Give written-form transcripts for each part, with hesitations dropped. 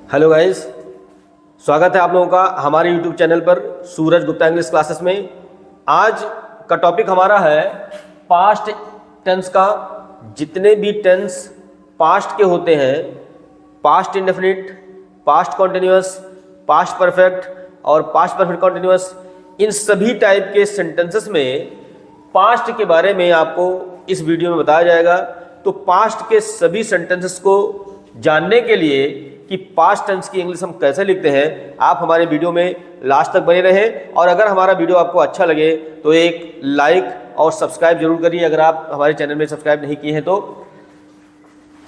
Hello guys, स्वागत है आप लोगों का हमारे यूट्यूब चैनल पर सूरज गुप्ता इंग्लिश क्लासेस में। आज का टॉपिक हमारा है पास्ट टेंस का। जितने भी टेंस पास्ट के होते हैं, past indefinite, past continuous, past perfect और पास्ट परफेक्ट कॉन्टिन्यूअस, इन सभी टाइप के सेंटेंसेस में पास्ट के बारे में आपको इस वीडियो में बताया जाएगा। तो पास्ट के सभी सेंटेंसेस को जानने के लिए कि पास्ट टेंस की इंग्लिश हम कैसे लिखते हैं, आप हमारे वीडियो में लास्ट तक बने रहें। और अगर हमारा वीडियो आपको अच्छा लगे तो एक लाइक और सब्सक्राइब जरूर करिए। अगर आप हमारे चैनल में सब्सक्राइब नहीं किए हैं तो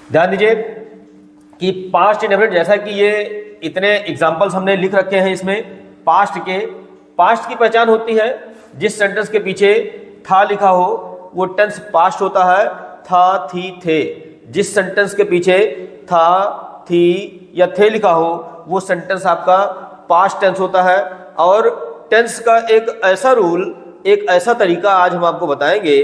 ध्यान दीजिए कि पास्ट इंडेफिनिट, जैसा कि ये इतने एग्जाम्पल्स हमने लिख रखे हैं इसमें पास्ट की पहचान होती है जिस सेंटेंस के पीछे था लिखा हो वो टेंस पास्ट होता है। था, थी, थे। जिस सेंटेंस के पीछे था, थी या थे लिखा हो वो सेंटेंस आपका पास्ट टेंस होता है। और टेंस का एक ऐसा रूल, एक ऐसा तरीका आज हम आपको बताएंगे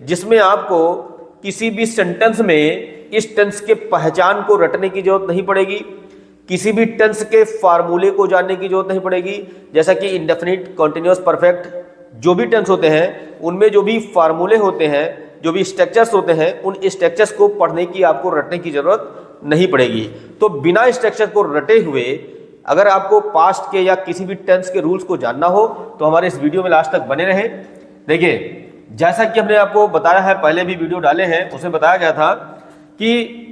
जिसमें आपको किसी भी सेंटेंस में इस टेंस के पहचान को रटने की जरूरत नहीं पड़ेगी, किसी भी टेंस के फार्मूले को जानने की जरूरत नहीं पड़ेगी। जैसा कि इंडेफिनिट, कॉन्टिन्यूअस, परफेक्ट जो भी टेंस होते हैं उनमें जो भी फार्मूले होते हैं, जो भी स्ट्रक्चर्स होते हैं, उन स्ट्रक्चर्स को पढ़ने की, आपको रटने की जरूरत नहीं पड़ेगी। तो बिना स्ट्रक्चर को रटे हुए अगर आपको पास्ट के या किसी भी टेंस के रूल्स को जानना हो तो हमारे इस वीडियो में लास्ट तक बने रहें। देखिए, जैसा कि हमने आपको बताया है, पहले भी वीडियो डाले हैं, उसमें बताया गया था कि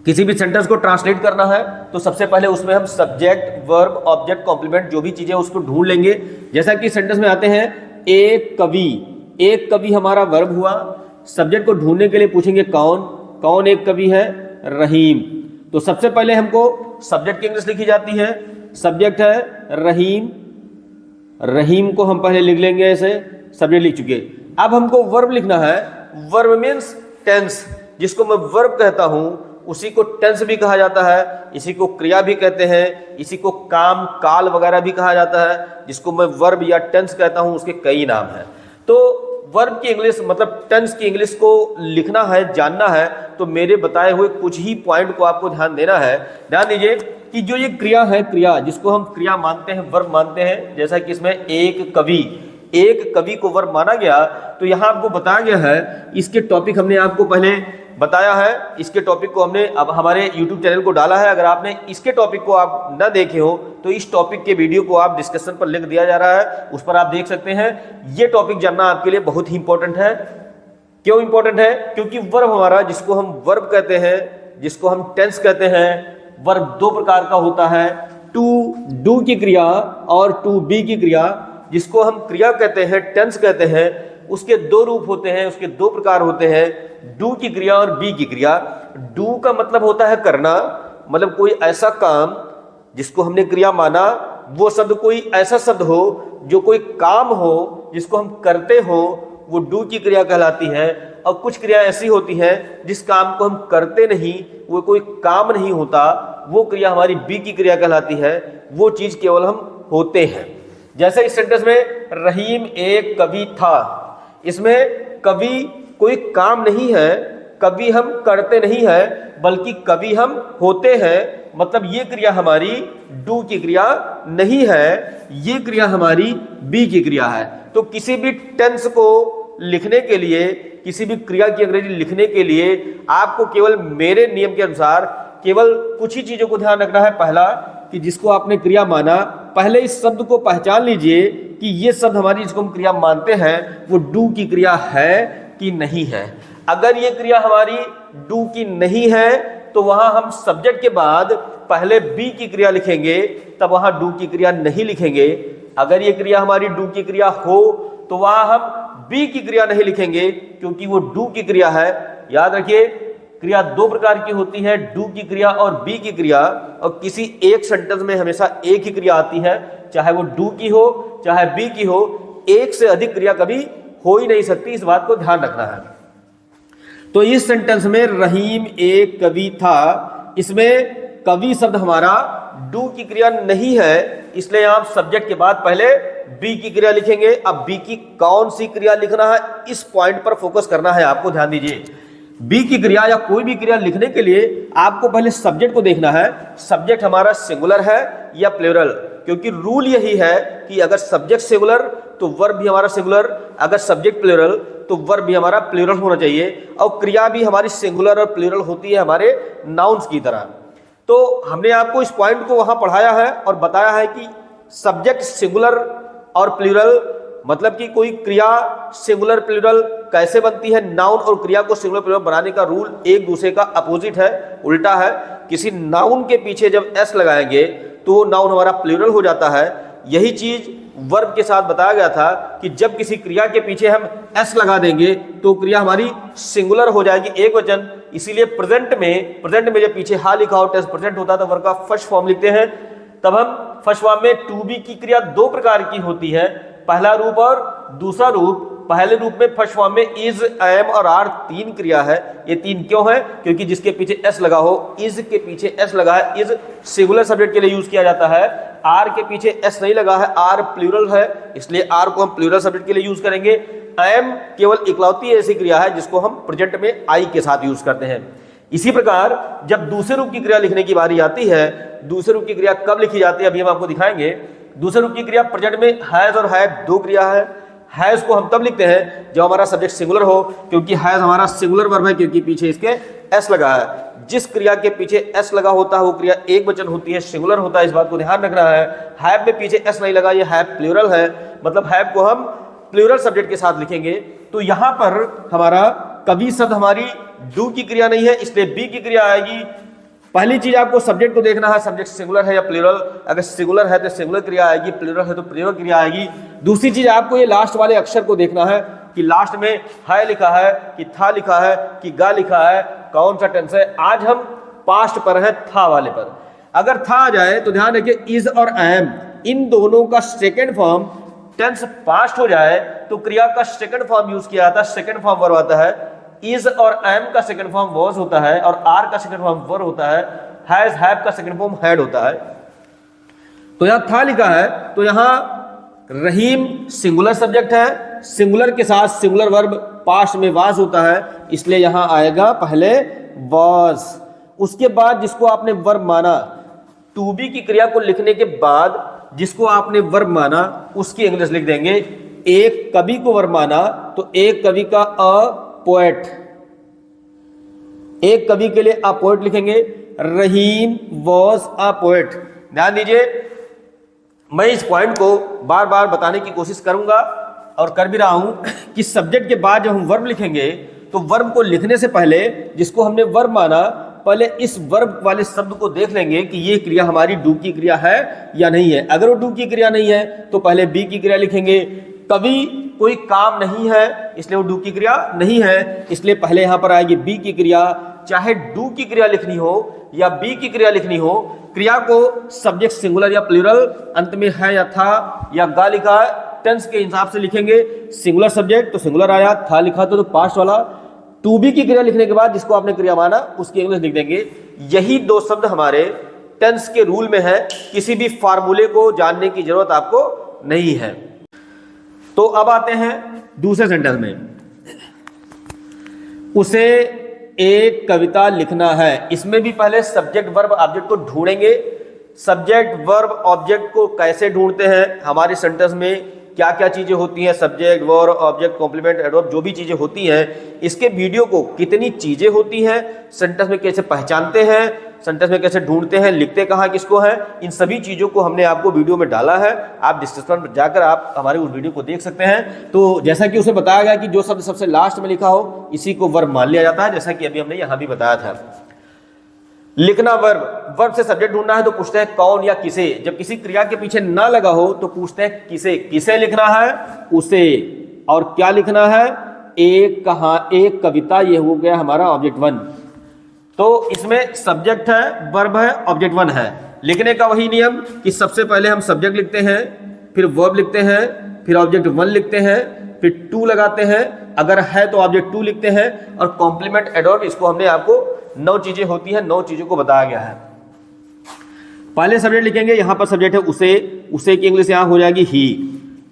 किसी भी सेंटेंस को ट्रांसलेट करना है तो सबसे पहले उसमें हम सब्जेक्ट, वर्ब, ऑब्जेक्ट, कॉम्प्लीमेंट जो भी चीजें उसको ढूंढ लेंगे। जैसा कि सेंटेंस में आते हैं एक कवि हमारा वर्ब हुआ। सब्जेक्ट को ढूंढने के लिए पूछेंगे कौन एक कवि है? रहीम। तो सबसे पहले हमको सब्जेक्ट की इंग्लिश लिखी जाती है। सब्जेक्ट है रहीम को हम पहले लिख लेंगे, ऐसे सब्जेक्ट लिख चुके। अब हमको वर्ब लिखना है। वर्ब मीन्स टेंस, जिसको मैं वर्ब कहता हूं उसी को टेंस भी कहा जाता है, इसी को क्रिया भी कहते हैं, इसी को काम, काल वगैरह भी कहा जाता है। जिसको मैं वर्ब या टेंस कहता हूं उसके कई नाम हैं। तो वर्ब की इंग्लिश मतलब टेंस की इंग्लिश को लिखना है, जानना है, तो मेरे बताए हुए कुछ ही पॉइंट को आपको ध्यान देना है। ध्यान दीजिए कि जो ये क्रिया है, क्रिया जिसको हम क्रिया मानते हैं, वर्ब मानते हैं, जैसा कि इसमें एक कवि को वर्ब माना गया, तो यहां आपको बताया गया है। इसके टॉपिक हमने आपको पहले बताया है, इसके टॉपिक को हमने अब हमारे YouTube चैनल को डाला है। अगर आपने इसके टॉपिक को आप न देखे हो तो इस टॉपिक के वीडियो को आप डिस्कशन पर लिंक दिया जा रहा है, उस पर आप देख सकते हैं। ये टॉपिक जानना आपके लिए बहुत ही इंपॉर्टेंट है। क्यों इंपॉर्टेंट है? क्योंकि वर्ब हमारा, जिसको हम वर्ब कहते हैं, जिसको हम टेंस कहते हैं, वर्ब दो प्रकार का होता है, टू डू की क्रिया और टू बी की क्रिया। जिसको हम क्रिया कहते हैं, टेंस कहते हैं, उसके दो रूप होते हैं, उसके दो प्रकार होते हैं, डू की क्रिया और बी की क्रिया। डू का मतलब होता है करना, मतलब कोई ऐसा काम जिसको हमने क्रिया माना, वो शब्द कोई ऐसा शब्द हो जो कोई काम हो जिसको हम करते हो, वो डू की क्रिया कहलाती है। और कुछ क्रिया ऐसी होती है जिस काम को हम करते नहीं, वो कोई काम नहीं होता, वो क्रिया हमारी बी की क्रिया कहलाती है। वो चीज केवल हम होते हैं। जैसे इस सेंटेंस में रहीम एक कवि था, इसमें कवि कोई काम नहीं है, कवि हम करते नहीं है, बल्कि कवि हम होते हैं। मतलब ये क्रिया हमारी डू की क्रिया नहीं है, ये क्रिया हमारी बी की क्रिया है। तो किसी भी टेंस को लिखने के लिए, किसी भी क्रिया की अंग्रेजी लिखने के लिए आपको केवल मेरे नियम के अनुसार केवल कुछ ही चीजों को ध्यान रखना है। पहला कि जिसको आपने क्रिया माना, पहले इस शब्द को पहचान लीजिए कि ये शब्द हमारी, जिसको हम क्रिया मानते हैं, वो डू की क्रिया है कि नहीं है। अगर ये क्रिया हमारी डू की नहीं है तो वहां हम सब्जेक्ट के बाद पहले बी की क्रिया लिखेंगे, तब वहां डू की क्रिया नहीं लिखेंगे। अगर ये क्रिया हमारी डू की क्रिया हो तो वहां हम बी की क्रिया नहीं लिखेंगे, क्योंकि वो डू की क्रिया है। याद रखिए, क्रिया दो प्रकार की होती है, डू की क्रिया और बी की क्रिया। और किसी एक सेंटेंस में हमेशा एक ही क्रिया आती है, चाहे वो डू की हो चाहे बी की हो। एक से अधिक क्रिया कभी हो ही नहीं सकती, इस बात को ध्यान रखना है। तो इस सेंटेंस में रहीम एक कवि था, इसमें कवि शब्द हमारा डू की क्रिया नहीं है, इसलिए आप सब्जेक्ट के बाद पहले बी की क्रिया लिखेंगे। अब बी की कौन सी क्रिया लिखना है, इस पॉइंट पर फोकस करना है आपको। ध्यान दीजिए, बी की क्रिया या कोई भी क्रिया लिखने के लिए आपको पहले सब्जेक्ट को देखना है, सब्जेक्ट हमारा सिंगुलर है या प्लूरल, क्योंकि रूल यही है कि अगर सब्जेक्ट सिंगुलर तो वर्ब भी हमारा सिंगुलर, अगर सब्जेक्ट प्लूरल तो वर्ब भी हमारा प्लूरल होना चाहिए, और क्रिया भी हमारी सिंगुलर और प्लूरल होती है हमारे नाउन्स की तरह। तो हमने आपको इस पॉइंट को वहां पढ़ाया है और बताया है कि सब्जेक्ट सिंगुलर और प्लूरल, मतलब कि कोई क्रिया सिंगुलर प्लूरल कैसे बनती है। नाउन और क्रिया को सिंगुलर प्लूरल बनाने का रूल एक दूसरे का अपोजिट है, उल्टा है। किसी नाउन के पीछे जब एस लगाएंगे तो वो नाउन हमारा प्लूरल हो जाता है। यही चीज वर्ब के साथ बताया गया था कि जब किसी क्रिया के पीछे हम एस लगा देंगे तो क्रिया हमारी सिंगुलर हो जाएगी, एक वचन। इसीलिए प्रेजेंट में जब पीछे हा लिखा हो, टेस्ट प्रेजेंट होता है, तो वर्ब का फर्स्ट फॉर्म लिखते हैं। तब हम फर्स्ट फॉर्म में टू बी की क्रिया दो प्रकार की होती है, पहला रूप और दूसरा रूप। पहले रूप में फर्स्ट फॉर्म में इज, एम और आर तीन क्रिया है। ये तीन क्यों है? क्योंकि जिसके पीछे एस लगा हो, इज के पीछे एस लगा है, इज सिंगुलर सब्जेक्ट के लिए यूज किया जाता है। आर के पीछे एस नहीं लगा है, आर प्लूरल है, इसलिए आर को हम प्लूरल सब्जेक्ट के लिए यूज करेंगे। एम केवल इकलौती ऐसी क्रिया है जिसको हम प्रेजेंट में आई के साथ यूज करते हैं। इसी प्रकार जब दूसरे रूप की क्रिया लिखने की बारी आती है, दूसरे रूप की क्रिया कब लिखी जाती है अभी हम आपको दिखाएंगे। दूसरे रूप की क्रिया प्रेजेंट में हैज और हैव दो क्रिया है। हैज को हम तब लिखते हैं जब हमारा सब्जेक्ट सिंगुलर हो, क्योंकि हैज हमारा सिंगुलर वर्ब है, क्योंकि पीछे इसके एस लगा है। जिस क्रिया के पीछे एस लगा होता है वो क्रिया एक वचन होती है, सिंगुलर होता है, इस बात को ध्यान रखना है। हैव में पीछे एस नहीं लगा, ये हैव प्लूरल है, मतलब हैव को हम प्लूरल सब्जेक्ट के साथ लिखेंगे। तो यहां पर हमारा कभी शब्द हमारी डू की क्रिया नहीं है, इसलिए बी की क्रिया आएगी। पहली चीज आपको सब्जेक्ट को देखना है, सब्जेक्ट सिंगुलर है या प्लूरल। अगर सिंगुलर है तो सिंगुलर क्रिया आएगी, प्लूरल है तो प्लूरल क्रिया आएगी। दूसरी चीज आपको ये लास्ट वाले अक्षर को देखना है कि लास्ट में है लिखा है, कि था लिखा है, कि गा लिखा है, कौन सा टेंस है। आज हम पास्ट पर है, था वाले पर। अगर था आ जाए तो ध्यान रखिए इज और एम इन दोनों का सेकेंड फॉर्म टेंस पास्ट हो जाए तो क्रिया का सेकेंड फॉर्म यूज किया जाता है, सेकेंड फॉर्म वर्ब आता है। इज और एम का सेकंड फॉर्म वॉज होता है और आर का सेकंड फॉर्म वर होता है। हैज, हैव का सेकंड फॉर्म हैड होता है। तो यहां था लिखा है तो यहां रहीम सिंगुलर सब्जेक्ट है, सिंगुलर के साथ सिंगुलर वर्ब पास्ट में वाज होता है, इसलिए यहां आएगा पहले वाज। उसके बाद जिसको आपने वर्ब माना, टू बी की क्रिया को लिखने के बाद जिसको आपने वर्ब माना उसकी इंग्लिश लिख देंगे। एक कवि को वर्ब माना तो एक कवि का अ पोएट, एक कवि के लिए अ पोएट लिखेंगे। रहीम वॉज अ पोएट। ध्यान दीजिए, मैं इस पॉइंट को बार बार बताने की कोशिश करूंगा और कर भी रहा हूं कि सब्जेक्ट के बाद जब हम वर्ब लिखेंगे तो वर्ब को लिखने से पहले जिसको हमने वर्ब माना, पहले इस वर्ब वाले शब्द को देख लेंगे कि ये क्रिया हमारी डू की क्रिया है या नहीं है। अगर वो डू की क्रिया नहीं है तो पहले बी की क्रिया लिखेंगे। कवि कोई काम नहीं है इसलिए वो डू की क्रिया नहीं है, इसलिए पहले यहां पर आएगी बी की क्रिया। चाहे डू की क्रिया लिखनी हो या बी की क्रिया लिखनी हो, क्रिया को सब्जेक्ट सिंगुलर या प्लूरल, अंत में है या था या गा लिखा टेंस के हिसाब से लिखेंगे। सिंगुलर सब्जेक्ट तो सिंगुलर आया, था लिखा तो पास्ट वाला। टू बी की क्रिया लिखने के बाद जिसको आपने क्रिया माना उसकी इंग्लिश लिख देंगे। यही दो शब्द हमारे टेंस के रूल में है, किसी भी फार्मूले को जानने की जरूरत आपको नहीं है। तो अब आते हैं दूसरे सेंटेंस में। उसे एक कविता लिखना है। इसमें भी पहले सब्जेक्ट वर्ब ऑब्जेक्ट को ढूंढेंगे। सब्जेक्ट वर्ब ऑब्जेक्ट को कैसे ढूंढते हैं, हमारे सेंटेंस में क्या क्या चीजें होती हैं, subject verb object complement adverb जो भी चीजें होती हैं, इसके वीडियो को कितनी चीजें होती हैं, सेंटेंस में कैसे पहचानते हैं, सेंटेंस में कैसे ढूंढते हैं, लिखते कहाँ किसको है, इन सभी चीजों को हमने आपको वीडियो में डाला है। आप डिस्क्रिप्शन पर जाकर आप हमारे उस वीडियो को देख सकते हैं। तो जैसा कि उसे बताया गया कि जो शब्द सबसे लास्ट में लिखा हो इसी को वर्ब मान लिया जाता है, जैसा कि अभी हमने यहाँ भी बताया था। लिखना वर्ब, वर्ब से सब्जेक्ट ढूंढना है तो पूछते हैं कौन या किसे। जब किसी क्रिया के पीछे ना लगा हो तो पूछते हैं किसे। किसे लिखना है, उसे। और क्या लिखना है, एक कहा, एक कविता। ये हो गया हमारा ऑब्जेक्ट वन। तो इसमें सब्जेक्ट है, वर्ब है, ऑब्जेक्ट वन है। लिखने का वही नियम कि सबसे पहले हम सब्जेक्ट लिखते हैं, फिर वर्ब लिखते हैं, फिर ऑब्जेक्ट वन लिखते हैं, फिर टू लगाते हैं, अगर है तो ऑब्जेक्ट टू लिखते हैं, और कॉम्प्लीमेंट एडवर्ब, इसको हमने आपको 9 चीजें होती हैं, 9 चीजों को बताया गया है। पहले सब्जेक्ट लिखेंगे, यहां पर सब्जेक्ट है उसे, उसे की इंग्लिश यहां हो जाएगी ही।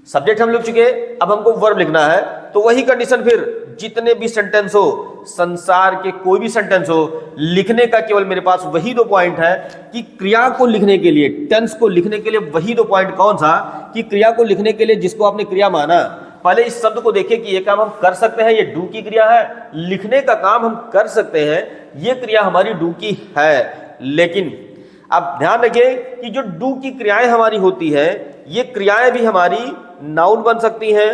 सब्जेक्ट हम लिख चुके, अब हमको वर्ब लिखना है। तो वही कंडीशन, फिर जितने भी सेंटेंस हो संसार के कोई भी सेंटेंस हो, लिखने का केवल मेरे पास वही 2 पॉइंट है कि क्रिया को लिखने के लिए, टेंस को लिखने के लिए वही 2 पॉइंट कौन सा, कि क्रिया को लिखने के लिए जिसको आपने क्रिया माना, पहले इस शब्द को देखिए कि ये काम हम कर सकते हैं, ये डू की क्रिया है, लिखने का काम हम कर सकते हैं, ये क्रिया हमारी डू की है। लेकिन अब ध्यान रखिए कि जो डू की क्रियाएं हमारी होती है, ये क्रियाएं भी हमारी नाउन बन सकती हैं,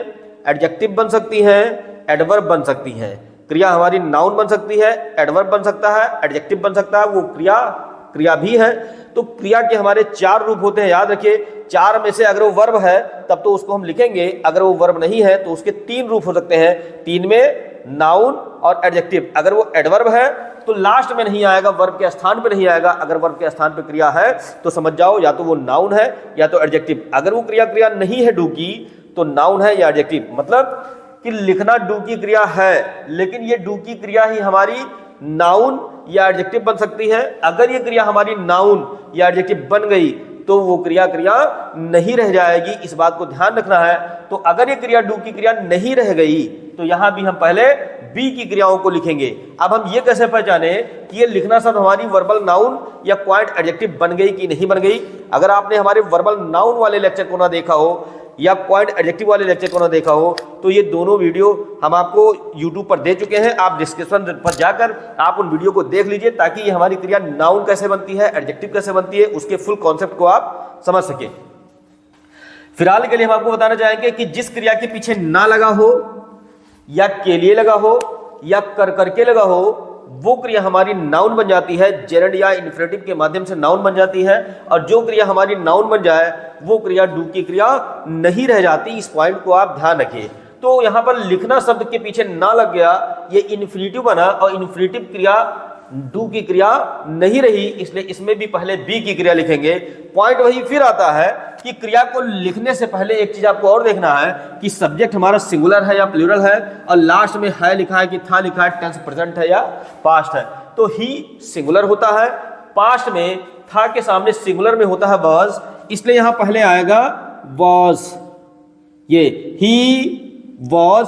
एडजेक्टिव बन सकती हैं, एडवर्ब बन सकती हैं। क्रिया हमारी नाउन बन सकती है, एडवर्ब बन सकता है, एडजेक्टिव बन सकता है, वो क्रिया भी है। तो क्रिया के हमारे 4 रूप होते हैं, याद रखिए। 4 में से अगर वो वर्ब है तब तो उसको हम लिखेंगे, अगर वो वर्ब नहीं है तो उसके 3 रूप हो सकते हैं। 3 में नाउन और एडजेक्टिव। अगर वो एडवर्ब है तो लास्ट में नहीं आएगा, वर्ब के स्थान पे नहीं आएगा। अगर वर्ब के स्थान पे क्रिया है तो समझ जाओ या तो वो नाउन है या तो एडजेक्टिव। अगर वो क्रिया नहीं है डू की तो नाउन है या एडजेक्टिव। मतलब कि लिखना डू की क्रिया है, लेकिन ये डू की क्रिया ही हमारी नाउन या एडजेक्टिव बन सकती है। अगर ये क्रिया हमारी नाउन या एडजेक्टिव बन गई तो वो क्रिया नहीं रह जाएगी, इस बात को ध्यान रखना है। तो अगर ये क्रिया डू की क्रिया नहीं रह गई तो यहां भी हम पहले बी की क्रियाओं को लिखेंगे। अब हम ये कैसे पहचाने कि ये लिखना शब्द हमारी वर्बल नाउन या पॉइंट एडजेक्टिव बन गई कि नहीं बन गई। अगर आपने हमारे वर्बल नाउन वाले लेक्चर को ना देखा हो या पॉइंट एडजेक्टिव वाले लेक्चर को ना देखा हो तो ये दोनों वीडियो हम आपको YouTube पर दे चुके हैं। आप डिस्क्रिप्शन पर जाकर आप उन वीडियो को देख लीजिए ताकि ये हमारी क्रिया नाउन कैसे बनती है, एडजेक्टिव कैसे बनती है, उसके फुल कॉन्सेप्ट को आप समझ सके। फिलहाल के लिए हम आपको बताना चाहेंगे कि जिस क्रिया के पीछे ना लगा हो या के लिए लगा हो या कर करके लगा हो, वो क्रिया हमारी नाउन बन जाती है, जेरेंड या इन्फिनेटिव के माध्यम से नाउन बन जाती है। और जो क्रिया हमारी नाउन बन जाए वो क्रिया डू की क्रिया नहीं रह जाती। इस पॉइंट को आप ध्यान रखिए। तो यहां पर लिखना शब्द के पीछे ना लग गया, ये इन्फिनेटिव बना और इन्फिनेटिव क्रिया डू की क्रिया नहीं रही, इसलिए इसमें भी पहले बी की क्रिया लिखेंगे। पॉइंट वही फिर आता है कि क्रिया को लिखने से पहले एक चीज आपको और देखना है कि सब्जेक्ट हमारा सिंगुलर है या प्लूरल है, और लास्ट में है लिखा है कि था लिखा है, टेंस प्रेजेंट है या पास्ट है। तो ही सिंगुलर होता है, पास्ट में था के सामने सिंगुलर में होता है वाज, इसलिए यहां पहले आएगा वाज, ये ही वाज।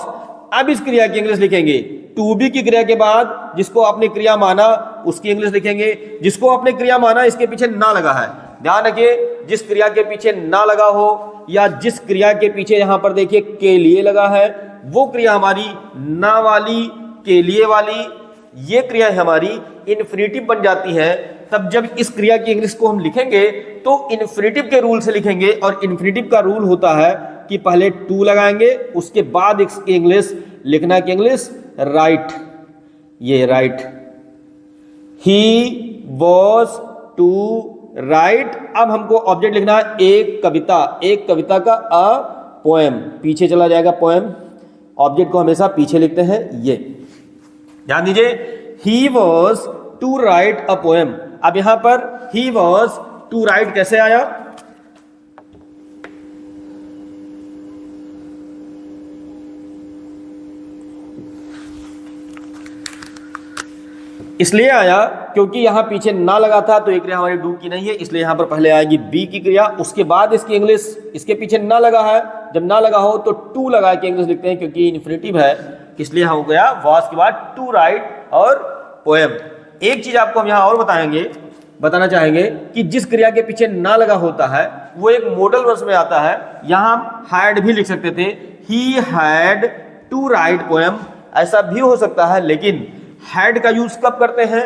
अब इस क्रिया की इंग्लिश लिखेंगे टू बी की क्रिया के बाद जिसको आपने क्रिया माना उसकी इंग्लिश लिखेंगे। जिसको आपने क्रिया माना इसके पीछे ना लगा है, ध्यान रखिए, जिस क्रिया के पीछे ना लगा हो या जिस क्रिया के पीछे यहां पर देखिए के लिए लगा है, वो क्रिया हमारी ना वाली, के लिए वाली, ये क्रिया हमारी इन्फिनेटिव बन जाती है। तब जब इस क्रिया की इंग्लिश को हम लिखेंगे तो इन्फिनेटिव के रूल से लिखेंगे, और इन्फिनेटिव का रूल होता है कि पहले टू लगाएंगे, उसके बाद इसकी इंग्लिश लिखना की इंग्लिश राइट, ये right, he was to write. अब हमको ऑब्जेक्ट लिखना है एक कविता, एक कविता का अ पोएम, पीछे चला जाएगा पोएम, ऑब्जेक्ट को हमेशा पीछे लिखते हैं। ये ध्यान दीजिए, he was to write a poem. अब यहां पर ही वॉज टू राइट कैसे आया, इसलिए आया क्योंकि यहां पीछे ना लगा था, तो एक क्रिया हमारी डू की नहीं है, इसलिए यहां पर पहले आएगी बी की क्रिया, उसके बाद इसकी इंग्लिश। इसके पीछे ना लगा है, जब ना लगा हो तो टू लगा के इंग्लिश लिखते हैं क्योंकि इन्फिनेटिव है, इसलिए हो गया वॉज के बाद टू राइट और पोएम। एक चीज आपको हम यहां और बताना चाहेंगे कि जिस क्रिया के पीछे ना लगा होता है वो एक मॉडल वर्स में आता है। यहां हम हैड भी लिख सकते थे, he had to write poem, ऐसा भी हो सकता है। लेकिन हैड का यूज कब करते हैं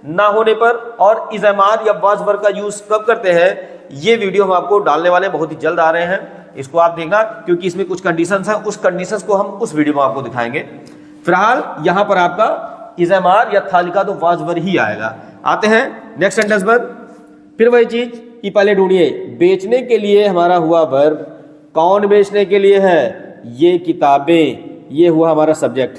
ना होने पर, और इज़मार या वाज वर्ब का यूज कब करते हैं, ये वीडियो हम आपको डालने वाले बहुत ही जल्द आ रहे हैं, इसको आप देखना, क्योंकि इसमें कुछ कंडीशंस हैं, उस कंडीशंस को हम उस वीडियो में आपको दिखाएंगे। फिलहाल यहां पर आपका इज़मार या था लिखा तो वाज वर्ब ही आएगा। आते हैं नेक्स्ट सेंटेंस पर। फिर वही चीज कि पहले ढूंढिए, बेचने के लिए हमारा हुआ वर्ब, कौन बेचने के लिए है, ये किताबें, ये हुआ हमारा सब्जेक्ट।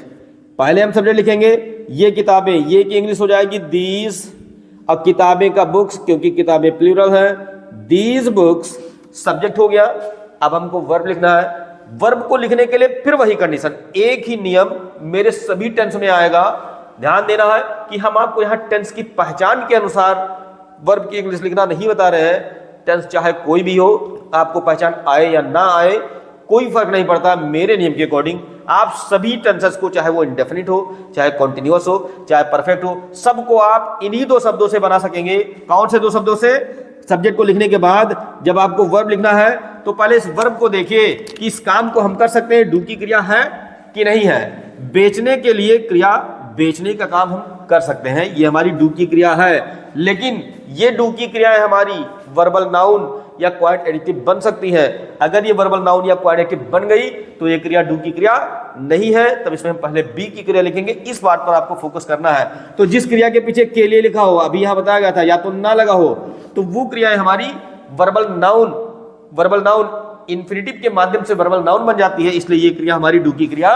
पहले हम सब्जेक्ट लिखेंगे ये किताबें, ये की इंग्लिश हो जाएगी दीज, और किताबें का बुक्स, क्योंकि किताबें प्लूरल है, दीज बुक्स सब्जेक्ट हो गया। अब हमको वर्ब लिखना है, वर्ब को लिखने के लिए फिर वही कंडीशन, एक ही नियम मेरे सभी टेंस में आएगा। ध्यान देना है कि हम आपको यहां टेंस की पहचान के अनुसार वर्ब की इंग्लिश लिखना नहीं बता रहे हैं। टेंस चाहे कोई भी हो, आपको पहचान आए या ना आए, कोई फर्क नहीं पड़ता मेरे नियम के अकॉर्डिंग। आप सभी टेंसेस को, चाहे वो इंडेफिनिट हो, चाहे कॉन्टिन्यूअस हो, चाहे परफेक्ट हो, सबको आप इन्हीं दो शब्दों से बना सकेंगे। कौन से दो शब्दों से? सब्जेक्ट को लिखने के बाद जब आपको वर्ब लिखना है तो पहले इस वर्ब को देखिए कि इस काम को हम कर सकते हैं, डू की क्रिया है कि नहीं है। बेचने के लिए क्रिया, बेचने का काम हम कर सकते हैं, ये हमारी डू की क्रिया है। लेकिन ये डू की क्रिया है हमारी वर्बल नाउन या क्वाइट एडिटिव बन सकती है। अगर ये वर्बल नाउन या क्वाइट एडिटिव बन गई तो ये क्रिया डू की क्रिया नहीं है, तब इसमें हम पहले बी की क्रिया लिखेंगे। इस बात पर आपको फोकस करना है। तो जिस क्रिया के पीछे के लिए लिखा हो, अभी यहां बताया गया था, या तो ना लगा हो, तो वो क्रिया है हमारी verbal noun. Verbal noun infinitive के माध्यम से वर्बल नाउन बन जाती है, इसलिए ये क्रिया हमारी डू की क्रिया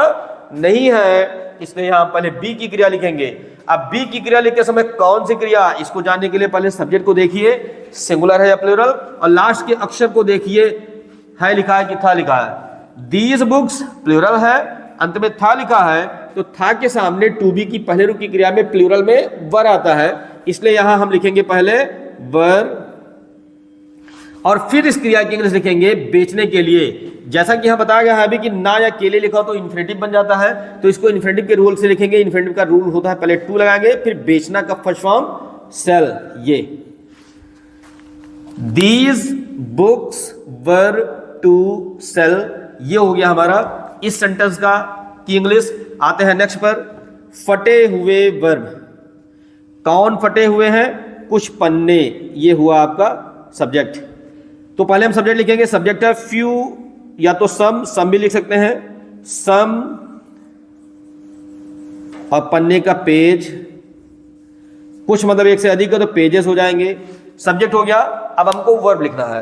नहीं है। इसलिए यहां पहले बी की क्रिया लिखेंगे। अब बी की क्रिया लिखते समय कौन सी क्रिया, इसको जानने के लिए पहले सब्जेक्ट को देखिए सिंगुलर है या प्लूरल, और लास्ट के अक्षर को देखिए है लिखा है कि था लिखा है। दीज बुक्स प्लूरल है, अंत में था लिखा है, तो था के सामने टू बी की पहले रूप की क्रिया में प्लूरल में वर आता है, इसलिए यहां हम लिखेंगे पहले वर, और फिर इस क्रिया की इंग्लिश लिखेंगे बेचने के लिए। जैसा कि यहां बताया गया है अभी कि ना या के लिए लिखा हो तो इन्फिनिटिव बन जाता है, तो इसको इन्फिनिटिव के रूल से लिखेंगे। इन्फिनिटिव का रूल होता है पहले टू लगाएंगे, फिर बेचना का फर्स्ट फॉर्म सेल। ये these books were to sell, ये हो गया हमारा इस सेंटेंस का की इंग्लिश। आते हैं नेक्स्ट पर, फटे हुए वर्ब। कौन फटे हुए हैं? कुछ पन्ने, ये हुआ आपका सब्जेक्ट। तो पहले हम सब्जेक्ट लिखेंगे, सब्जेक्ट है फ्यू या तो सम भी लिख सकते हैं, सम, और पन्ने का पेज, कुछ मतलब एक से अधिक है तो पेजेस हो जाएंगे। सब्जेक्ट हो गया। अब हमको वर्ब लिखना है।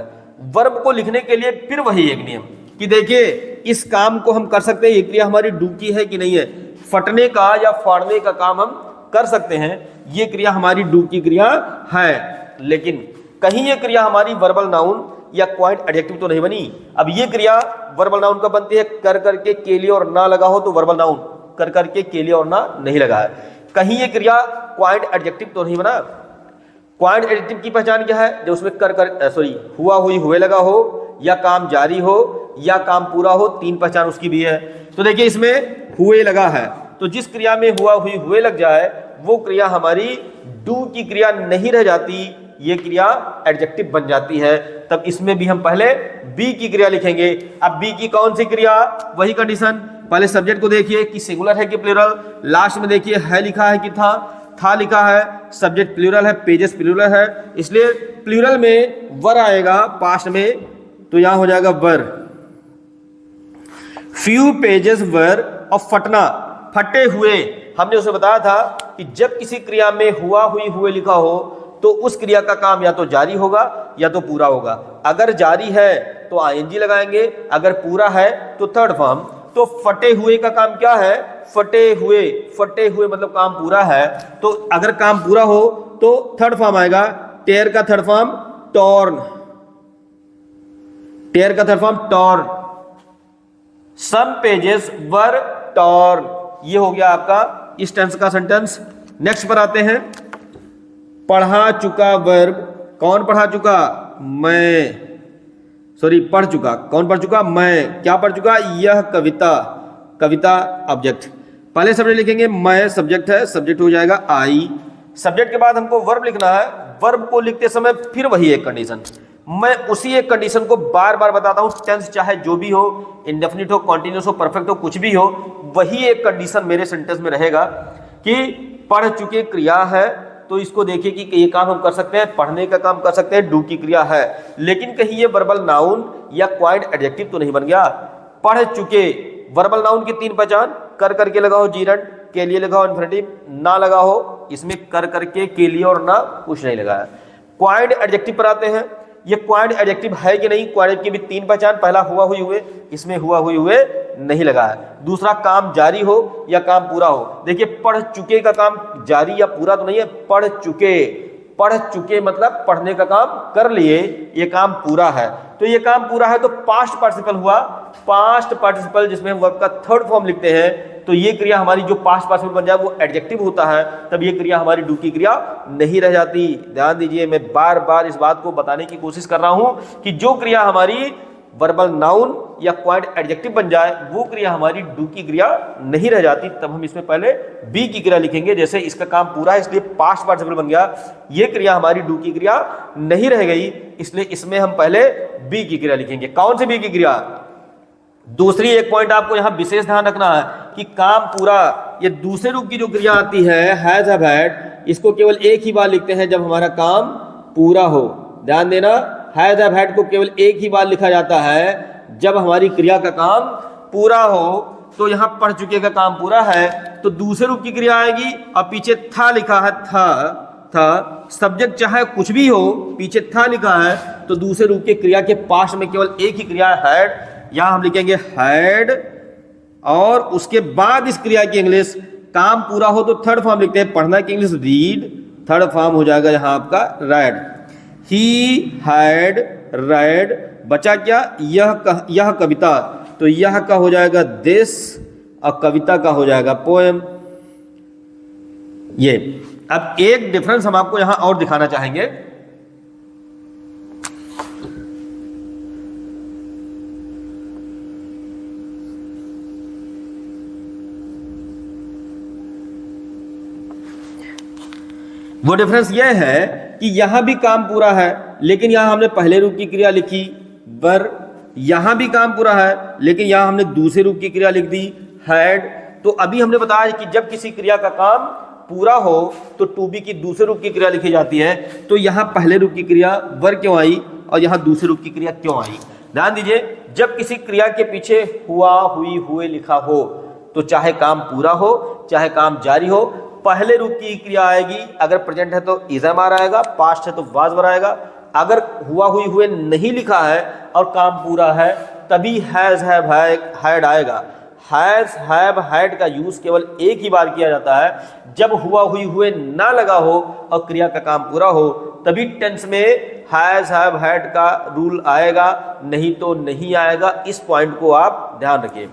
वर्ब को लिखने के लिए फिर वही एक नियम कि देखिए इस काम को हम कर सकते हैं, ये क्रिया हमारी डू की है कि नहीं है। फटने का या फाड़ने का काम हम कर सकते हैं, ये क्रिया हमारी डू की क्रिया है। लेकिन कहीं ये क्रिया हमारी वर्बल नाउन या क्वाइट एडजेक्टिव तो नहीं बनी। अब ये क्रिया वर्बल नाउन कब बनती है? कर करके के लिए और ना लगा हो तो वर्बल नाउन, कर करके के लिए और ना नहीं लगा है। कहीं ये क्रिया क्वाइट एडजेक्टिव तो नहीं बना। क्वाइट एडजेक्टिव की पहचान क्या है? जब उसमें हुआ हुई हुए लगा हो, या काम जारी हो, या काम पूरा हो, तीन पहचान उसकी भी है। तो देखिए इसमें हुए लगा है, तो जिस क्रिया में हुआ हुई हुए लग जाए वो क्रिया हमारी डू की क्रिया नहीं रह जाती, ये क्रिया एडजेक्टिव बन जाती है। तब इसमें भी हम पहले बी की क्रिया लिखेंगे। अब बी की कौन सी क्रिया? वही कंडीशन, पहले सब्जेक्ट को देखिए कि सिंगुलर है कि प्लूरल, लास्ट में देखिए है लिखा है कि था लिखा है, सब्जेक्ट प्लूरल है, पेजेस प्लूरल है, इसलिए प्लूरल में वर आएगा पास्ट में, तो यहां हो जाएगा वर। फ्यू पेजेस वर, और फटना, फटे हुए, हमने उसे बताया था कि जब किसी क्रिया में हुआ हुई हुए लिखा हो तो उस क्रिया का काम या तो जारी होगा या तो पूरा होगा। अगर जारी है तो आईएनजी लगाएंगे, अगर पूरा है तो थर्ड फॉर्म। तो फटे हुए का काम क्या है? फटे हुए मतलब काम पूरा है, तो अगर काम पूरा हो तो थर्ड फॉर्म आएगा। टेयर का थर्ड फॉर्म टॉर्न, टेयर का third form torn. Some pages were torn, ये हो गया आपका इस टेंस का सेंटेंस। नेक्स्ट पर आते हैं, पढ़ा चुका वर्ब। कौन पढ़ा चुका? मैं, पढ़ चुका। कौन पढ़ चुका? मैं। क्या पढ़ चुका? यह कविता, कविता ऑब्जेक्ट। पहले सब्जेक्ट लिखेंगे, मैं सब्जेक्ट है, सब्जेक्ट हो जाएगा आई। सब्जेक्ट के बाद हमको वर्ब लिखना है। वर्ब को लिखते समय फिर वही एक कंडीशन, मैं उसी एक कंडीशन को बार बार बताता हूं। टेंस चाहे जो भी हो, इंडेफिनिट हो, कॉन्टिन्यूअस हो, परफेक्ट हो, कुछ भी हो, वही एक कंडीशन मेरे सेंटेंस में रहेगा कि पढ़ चुके क्रिया है, तो इसको देखिए कि ये काम हम कर सकते हैं, पढ़ने का काम कर सकते हैं, डू की क्रिया है। लेकिन कहीं ये वर्बल नाउन या क्वाइट एडजेक्टिव तो नहीं बन गया। पढ़ चुके, वर्बल नाउन की तीन पहचान, कर करके लगा हो जीरंड, के लिए लगा हो इन्फिनिटिव, ना लगा हो, इसमें कर करके के लिए और ना कुछ नहीं लगा है। क्वाइट एडजेक्टिव पर आते हैं, ये क्वाइट एडजेक्टिव है कि नहीं? क्वाइट की भी तीन पहचान, पहला हुआ हुई हुए, इसमें हुआ हुई हुए नहीं लगा है। दूसरा काम जारी हो या काम पूरा हो। देखिए पढ़ चुके का काम जारी या पूरा तो नहीं है, पढ़ चुके मतलब पढ़ने का काम कर लिए, ये काम पूरा है। तो ये काम पूरा है तो पास्ट पार्टिसिपल हुआ, पास्ट पार्टिसिपल जिसमें हम वर्ब का थर्ड फॉर्म लिखते हैं, तो ये क्रिया हमारी जो पास्ट पार्टिसिपल बन जाए वो एडजेक्टिव होता है, तब ये क्रिया हमारी डू की क्रिया नहीं रह जाती। ध्यान दीजिए, मैं बार बार इस बात को बताने की कोशिश कर रहा हूं कि जो क्रिया हमारी वर्बल नाउन या क्वाइंट एडजेक्टिव बन जाए, वो क्रिया हमारी डू की क्रिया नहीं रह जाती। तब हम इसमें पहले बी की क्रिया लिखेंगे। जैसे इसका काम पूरा है इसलिए पास्ट पार्टिसिपल बन गया, ये क्रिया हमारी डू की क्रिया नहीं रह गई, इसलिए इसमें हम पहले बी की क्रिया लिखेंगे। कौन सी बी की क्रिया? दूसरी एक पॉइंट आपको यहां विशेष ध्यान रखना है कि काम पूरा, ये दूसरे रूप की जो क्रिया आती है हैज हैव हैड, इसको केवल एक ही बार लिखते हैं जब हमारा काम पूरा हो। ध्यान देना, हैज हैव हैड को केवल एक ही बार लिखा जाता है जब हमारी क्रिया का काम पूरा हो। तो यहां पढ़ चुके का काम पूरा है तो दूसरे रूप की क्रिया आएगी और पीछे था लिखा है, था सब्जेक्ट चाहे कुछ भी हो, पीछे था लिखा है तो दूसरे रूप के क्रिया के पास्ट में केवल एक ही क्रिया हैड, यहां हम लिखेंगे हैड। और उसके बाद इस क्रिया की इंग्लिश काम पूरा हो तो थर्ड फॉर्म लिखते हैं, पढ़ना की इंग्लिश रीड, थर्ड फॉर्म हो जाएगा यहां आपका रेड। ही हैड रेड, बचा क्या? यह कविता, तो यह का हो जाएगा दिस और कविता का हो जाएगा पोएम। ये अब एक डिफरेंस हम आपको यहां और दिखाना चाहेंगे। वो डिफरेंस यह है कि यहां भी काम पूरा है लेकिन यहां हमने पहले रूप की क्रिया लिखी वर, यहां भी काम पूरा है लेकिन यहां हमने दूसरे रूप की क्रिया लिख दी हैड। तो अभी हमने बताया कि जब किसी क्रिया का काम पूरा हो तो टू बी की दूसरे रूप की क्रिया लिखी जाती है। तो यहां पहले रूप की क्रिया वर क्यों आई और यहां दूसरे रूप की क्रिया क्यों आई? ध्यान दीजिए, जब किसी क्रिया के पीछे हुआ, हुई, हुए लिखा हो तो चाहे काम पूरा हो चाहे काम जारी हो, पहले रूप की क्रिया आएगी। अगर प्रेजेंट है तो इज एम आर आएगा, पास्ट है तो वाज वर आएगा। अगर हुआ, हुई, हुए नहीं लिखा है और काम पूरा है तभी हैज हैव हैड आएगा। हैज हैव हैड का यूज केवल एक ही बार किया जाता है जब हुआ, हुई, हुए ना लगा हो और क्रिया का काम पूरा हो, तभी टेंस में हैज हैव हैड का रूल आएगा, नहीं तो नहीं आएगा। इस पॉइंट को आप ध्यान रखिए।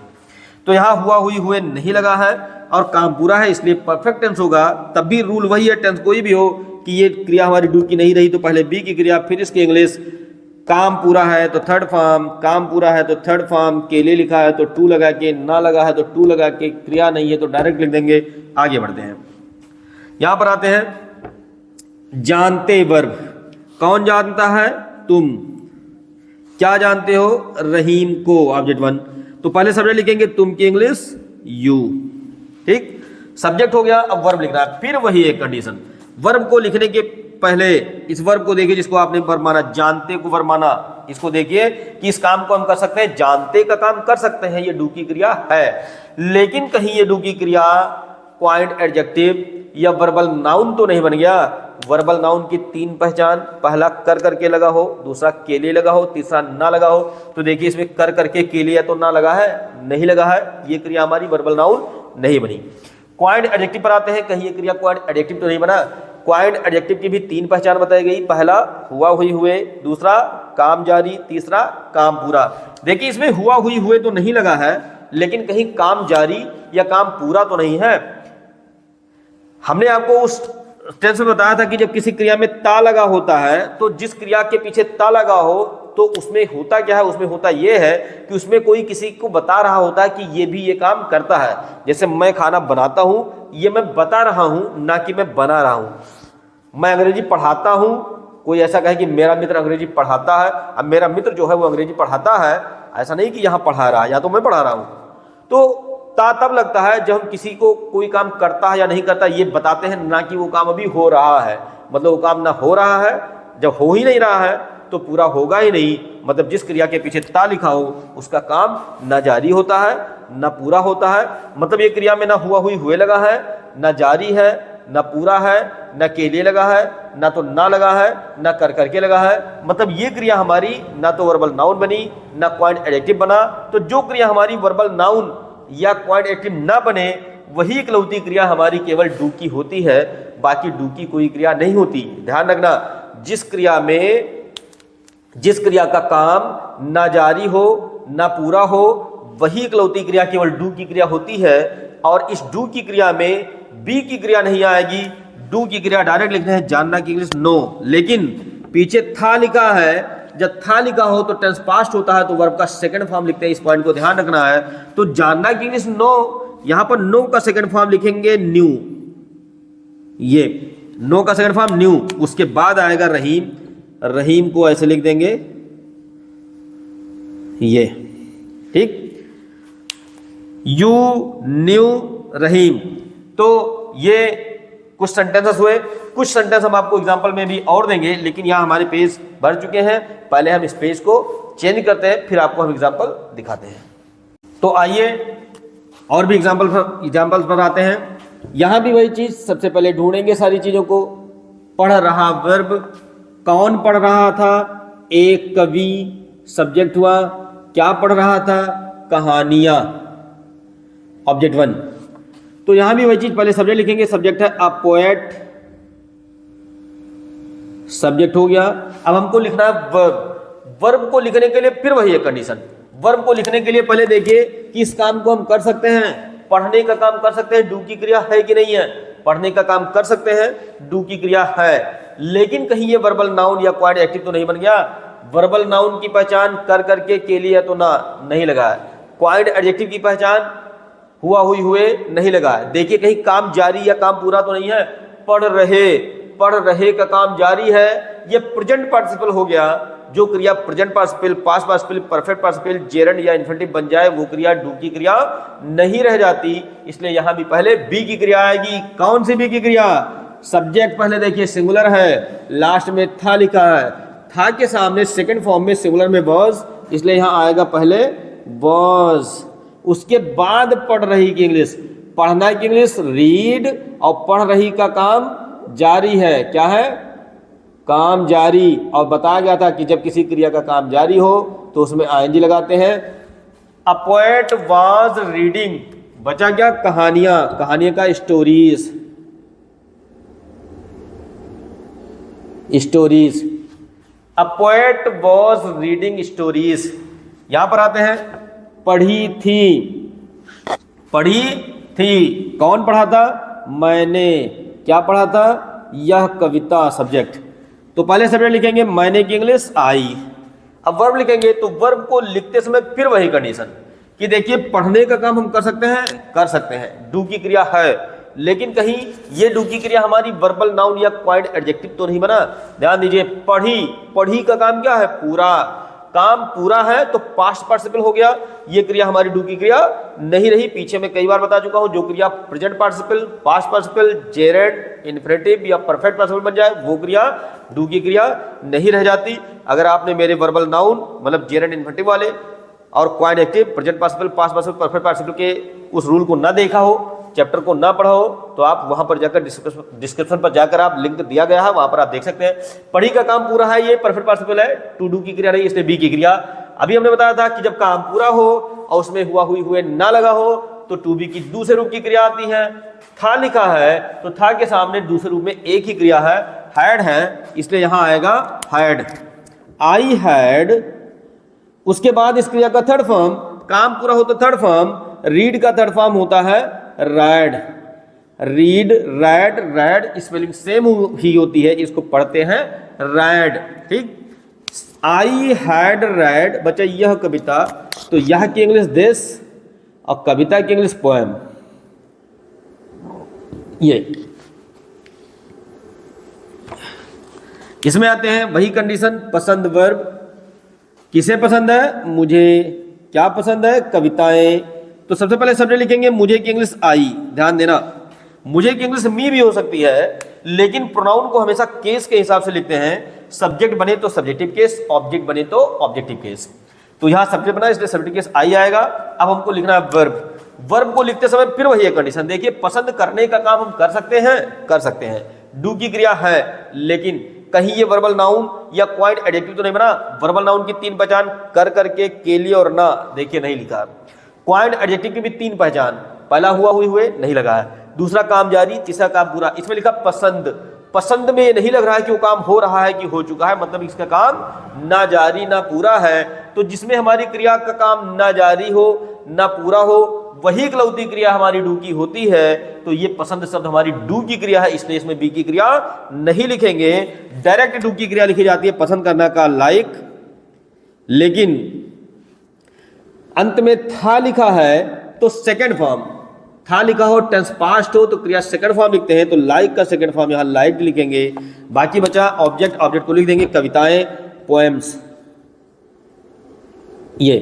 तो यहां हुआ, हुई, हुए नहीं लगा है और काम पूरा है इसलिए परफेक्ट टेंस होगा। तब भी रूल वही है, टेंस कोई भी हो, कि ये क्रिया हमारी डू की नहीं रही तो पहले बी की क्रिया फिर इसकी इंग्लिश। काम पूरा है तो थर्ड फॉर्म, काम पूरा है तो थर्ड फॉर्म, के लिए लिखा है तो टू लगा के, ना लगा है तो टू लगा के, क्रिया नहीं है तो डायरेक्ट लिख देंगे। आगे बढ़ते हैं, यहां पर आते हैं जानते वर्ब। कौन जानता है? तुम। क्या जानते हो? रहीम को, ऑब्जेक्ट वन। तो पहले सब्जेक्ट लिखेंगे तुम की इंग्लिश यू, ठीक, सब्जेक्ट हो गया। अब वर्ब लिखना है, फिर वही एक कंडीशन। वर्ब को लिखने के पहले इस वर्ब को देखिए जिसको आपने वर्ब माना, जानते को वर्ब माना, इसको देखिए कि इस काम को हम कर सकते हैं, जानते का काम कर सकते हैं, ये डू की क्रिया है। लेकिन कहीं ये डू की क्रिया क्वाइंट एडजेक्टिव या वर्बल नाउन तो नहीं बन गया। वर्बल नाउन की तीन पहचान, पहला कर करके लगा हो, दूसरा के लिए लगा हो, तीसरा ना लगा हो। तो देखिए इसमें कर करके के लिए तो ना लगा है, नहीं लगा है, ये क्रिया हमारी वर्बल नाउन नहीं बनी। क्वाइंट एडजेक्टिव पर आते हैं, कहीं ये क्रिया क्वाइंट एडजेक्टिव तो नहीं बना। क्वाइंट एडजेक्टिव की भी तीन पहचान बताई गई, पहला हुआ, हुई, हुए, दूसरा काम जारी, तीसरा काम पूरा। देखिए इसमें हुआ, हुई, हुए तो नहीं लगा है लेकिन कहीं काम जारी या काम पूरा तो नहीं है। हमने आपको उस टेंस में बताया था कि जब किसी क्रिया में ता लगा होता है तो जिस क्रिया के पीछे ता लगा हो तो उसमें होता क्या है? उसमें होता यह है कि उसमें कोई किसी को बता रहा होता है कि ये भी ये काम करता है। जैसे मैं खाना बनाता हूं, ये मैं बता रहा हूं, ना कि मैं बना रहा हूं। मैं अंग्रेजी पढ़ाता हूं, कोई ऐसा कहे कि मेरा मित्र अंग्रेजी पढ़ाता है, अब मेरा मित्र जो है वो अंग्रेजी पढ़ाता है, ऐसा नहीं कि यहां पढ़ा रहा है या तो मैं पढ़ा रहा हूं। तो ता तब लगता है जब हम किसी को कोई काम करता है या नहीं करता ये बताते हैं, ना कि वो काम अभी हो रहा है। मतलब वो काम ना हो रहा है, जब हो ही नहीं रहा है तो पूरा होगा ही नहीं। मतलब जिस क्रिया के पीछे ता लिखा हो उसका काम ना जारी होता है ना पूरा होता है। मतलब ये क्रिया में ना हुआ, हुई, हुए लगा है, ना जारी है, ना पूरा है, ना के लिए लगा है, ना तो ना लगा है, ना कर करके लगा है। मतलब ये क्रिया हमारी ना तो वर्बल नाउन बनी ना क्वाइंट एडजेक्टिव बना। तो जो क्रिया हमारी वर्बल नाउन या क्वाइंट एडजेक्टिव ना बने वही इकलौती क्रिया हमारी केवल डू की होती है, बाकी डू की कोई क्रिया नहीं होती। ध्यान रखना, जिस क्रिया का काम ना जारी हो ना पूरा हो वही इकलौती क्रिया केवल डू की क्रिया होती है। और इस डू की क्रिया में बी की क्रिया नहीं आएगी। डू की क्रिया डायरेक्ट लिखते हैं जानना की इंग्लिश नो, लेकिन पीछे था लिखा है जब था लिखा हो तो टेंस पास्ट होता है तो वर्ब का सेकंड फॉर्म लिखते हैं। इस पॉइंट को ध्यान रखना है। तो जानना कि इंग्लिश नो, यहां पर नो का सेकंड फॉर्म लिखेंगे न्यू, ये नो का सेकंड फॉर्म न्यू। उसके बाद आएगा रहीम, रहीम को ऐसे लिख देंगे ये, ठीक, यू न्यू रहीम। तो ये कुछ सेंटेंसेस हुए। कुछ सेंटेंस हम आपको एग्जांपल में भी और देंगे, लेकिन यहाँ हमारे पेज भर चुके हैं। पहले हम इस पेज को चेंज करते हैं, फिर आपको हम एग्जांपल दिखाते हैं। तो आइए और भी एग्जांपल्स पर आते हैं। यहाँ भी वही चीज, सबसे पहले ढूंढेंगे सारी चीजों को। पढ़ रहा वर्ब, कौन पढ़ रहा था, एक कवि सब्जेक्ट हुआ, क्या पढ़ रहा था, कहानियां ऑब्जेक्ट 1। तो यहां भी वही चीज, पहले सब्जेक्ट लिखेंगे, सब्जेक्ट है अ पोएट, सब्जेक्ट हो गया। अब हमको लिखना है वर्ब। वर्ब को लिखने के लिए फिर वही है कंडीशन। वर्ब को लिखने के लिए पहले देखिए कि इस काम को हम कर सकते हैं, पढ़ने का काम कर सकते हैं, डू की क्रिया है कि नहीं है। पढ़ने का काम कर सकते हैं, डू की क्रिया है, लेकिन कहीं ये वर्बल नाउन या क्वाइट एक्टिव तो नहीं बन गया। वर्बल नाउन की पहचान कर करके के लिए तो ना नहीं लगा है। क्वाइट एडजेक्टिव की पहचान हुआ हुई हुए नहीं लगा है। देखिए कहीं काम जारी या काम पूरा तो नहीं है। पढ़ रहे का काम जारी है, ये प्रेजेंट पार्टिसिपल हो गया। जो क्रिया present participle, past participle, perfect participle, gerund या इन्फिनिटिव बन जाए वो क्रिया डू की क्रिया नहीं रह जाती। इसलिए यहां भी पहले बी की क्रिया आएगी। कौन सी बी की क्रिया? सब्जेक्ट पहले देखिए सिंगुलर है, लास्ट में था लिखा है, था के सामने सेकंड फॉर्म में सिंगुलर में वाज, इसलिए यहां आएगा पहले वाज। उसके बाद पढ़ रही की इंग्लिश, पढ़ना की इंग्लिश रीड, और पढ़ रही का काम जारी है। क्या है? काम जारी। और बताया गया था कि जब किसी क्रिया का काम जारी हो तो उसमें आईएनजी लगाते हैं। अ पोएट वाज रीडिंग, बचा क्या? कहानियां, कहानियां का stories, stories. A poet was reading stories. यहां पर आते हैं, पढ़ी थी, पढ़ी थी, कौन पढ़ा था? मैंने। क्या पढ़ा था? यह कविता, सब्जेक्ट। तो पहले सब्जेक्ट लिखेंगे, मैंने की इंग्लिश आई। अब वर्ब लिखेंगे तो वर्ब को लिखते समय फिर वही कंडीशन कि देखिए पढ़ने का काम हम कर सकते हैं, कर सकते हैं, डू की क्रिया है, लेकिन कहीं ये डू की क्रिया हमारी वर्बल नाउन या क्वाइट एडजेक्टिव तो नहीं बना। ध्यान दीजिए, पढ़ी, पढ़ी का काम क्या है? पूरा। काम पूरा है तो पास्ट पार्टिसिपल हो गया। ये क्रिया हमारी डू की क्रिया नहीं रही। पीछे में कई बार बता चुका हूं, जो क्रिया present participle, past participle, Jared, infinitive या परफेक्ट पार्टिसिपल बन जाए वो क्रिया डू की क्रिया नहीं रह जाती। अगर आपने मेरे वर्बल नाउन मतलब जेरेड इन्फिनिटिव वाले और quite active, present participle, past participle, perfect participle के उस रूल को ना देखा हो, चैप्टर को ना पढ़ा हो, तो आप वहां पर जाकर डिस्क्रिप्शन पर जाकर आप लिंक दिया गया है, वहां पर आप देख सकते हैं। पढ़ी का काम पूरा है, ये परफेक्ट पार्टिसिपल है, टू डू की क्रिया नहीं, इसलिए बी की क्रिया। अभी हमने बताया था कि जब काम पूरा हो और उसमें हुआ हुई हुए ना लगा हो तो टू बी की दूसरे रूप की क्रिया आती है। था लिखा है तो था के सामने दूसरे रूप में एक ही क्रिया है, हैड है, इसलिए यहां आएगा हैड, आई हैड। उसके बाद इस क्रिया का थर्ड फॉर्म, काम पूरा हो तो थर्ड फॉर्म, रीड का थर्ड फॉर्म होता है read. Read, read, read spelling same ही होती है, इसको पढ़ते हैं रैड। ठीक, आई हैड रैड। बच्चा यह कविता, तो यह की इंग्लिश दिस और कविता की इंग्लिश पोएम। ये इसमें आते हैं वही कंडीशन, पसंद वर्ब। किसे पसंद है? मुझे। क्या पसंद है? कविताएं। तो सबसे पहले सब्जेक्ट लिखेंगे, मुझे की इंग्लिश आई। ध्यान देना, मुझे की इंग्लिश मी भी हो सकती है, लेकिन प्रोनाउन को हमेशा केस के हिसाब से लिखते हैं। सब्जेक्ट बने तो सब्जेक्टिव केस, ऑब्जेक्ट बने तो ऑब्जेक्टिव केस। तो यहां सब्जेक्ट बना इसलिए सब्जेक्टिव केस आई आएगा। अब हमको लिखना है वर्ब। वर्ब को लिखते समय फिर वही कंडीशन, देखिए पसंद करने का काम हम कर सकते हैं, कर सकते हैं, डू की क्रिया है, लेकिन कहीं ये वर्बल नाउन या क्वाइट एडजेक्टिव तो नहीं बना। वर्बल नाउन की तीन पहचान कर करके, के लिए और ना, देखिए नहीं लिखा। क्वाइट एडजेक्टिव की भी तीन पहचान, पहला हुआ हुए नहीं लगा है, दूसरा काम जारी, तीसरा काम पूरा। इसमें लिखा पसंद। पसंद में नहीं लग रहा है कि वो काम हो रहा है कि हो चुका है, मतलब इसका काम ना जारी ना पूरा है। तो जिसमें हमारी क्रिया का काम ना जारी हो ना पूरा हो, वही इकलौती क्रिया हमारी डू की होती है। तो ये पसंद शब्द हमारी डू की क्रिया है, इसलिए इसमें बी की क्रिया नहीं लिखेंगे। डायरेक्ट डू की क्रिया लिखी जाती है, पसंद करना का लाइक, लेकिन अंत में था लिखा है तो सेकंड फॉर्म, था लिखा हो टेंस पास्ट हो तो क्रिया सेकंड फॉर्म लिखते हैं, तो लाइक का सेकंड फॉर्म यहां लाइक लिखेंगे। बाकी बचा ऑब्जेक्ट, ऑब्जेक्ट को लिख देंगे कविताएं, पोएम्स। ये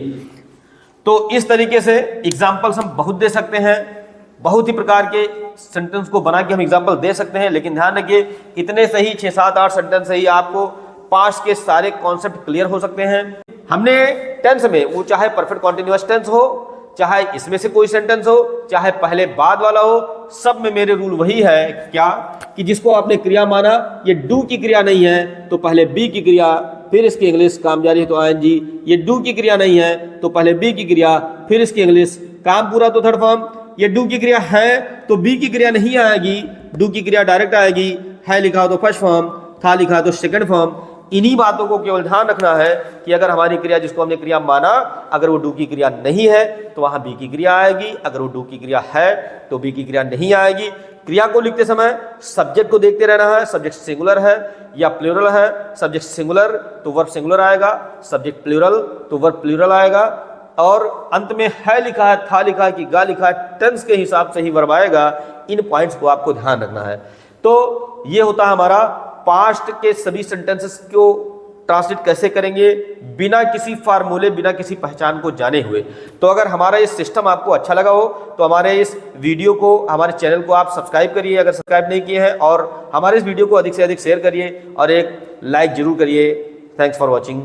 तो इस तरीके से एग्जाम्पल्स हम बहुत दे सकते हैं, बहुत ही प्रकार के सेंटेंस को बना के हम एग्जाम्पल दे सकते हैं। लेकिन ध्यान रखिए इतने से ही 6, 7, 8 सेंटेंस से ही आपको पास्ट के सारे कॉन्सेप्ट क्लियर हो सकते हैं। हमने टेंस में वो चाहे परफेक्ट कॉन्टिन्यूअस टेंस हो, चाहे इसमें से कोई सेंटेंस हो, चाहे पहले बाद वाला हो, सब में मेरे रूल वही है क्या कि जिसको आपने क्रिया माना, ये डू की क्रिया नहीं है तो पहले बी की क्रिया, फिर इसकी इंग्लिश, काम जारी है तो आईएनजी। ये डू की क्रिया नहीं है तो पहले बी की क्रिया, फिर इसकी इंग्लिश, काम पूरा तो थर्ड फॉर्म। ये डू की क्रिया है तो बी की क्रिया नहीं आएगी, डू की क्रिया डायरेक्ट आएगी। है लिखा हो तो फर्स्ट फॉर्म, था लिखा तो सेकंड फॉर्म। इन्हीं बातों को केवल ध्यान रखना है कि अगर हमारी क्रिया जिसको हमने क्रिया माना, अगर वो डू की क्रिया नहीं है तो वहां बी की क्रिया आएगी, अगर वो डू की क्रिया है तो बी की क्रिया नहीं आएगी। क्रिया को लिखते समय सब्जेक्ट को देखते रहना है, सब्जेक्ट सिंगुलर है या प्लूरल है। सब्जेक्ट सिंगुलर तो वर्ब सिंगुलर आएगा, सब्जेक्ट प्लूरल तो वर्ब प्लूरल आएगा, और अंत में है लिखा है, था लिखा है कि गा लिखा है, टेंस के हिसाब से ही वर्ब आएगा। इन पॉइंट्स को आपको ध्यान रखना है। तो ये होता है हमारा पास्ट के सभी सेंटेंसेस को ट्रांसलेट कैसे करेंगे बिना किसी फार्मूले, बिना किसी पहचान को जाने हुए। तो अगर हमारा ये सिस्टम आपको अच्छा लगा हो तो हमारे इस वीडियो को, हमारे चैनल को आप सब्सक्राइब करिए अगर सब्सक्राइब नहीं किए हैं, और हमारे इस वीडियो को अधिक से अधिक शेयर करिए और एक लाइक जरूर करिए। Thanks for watching.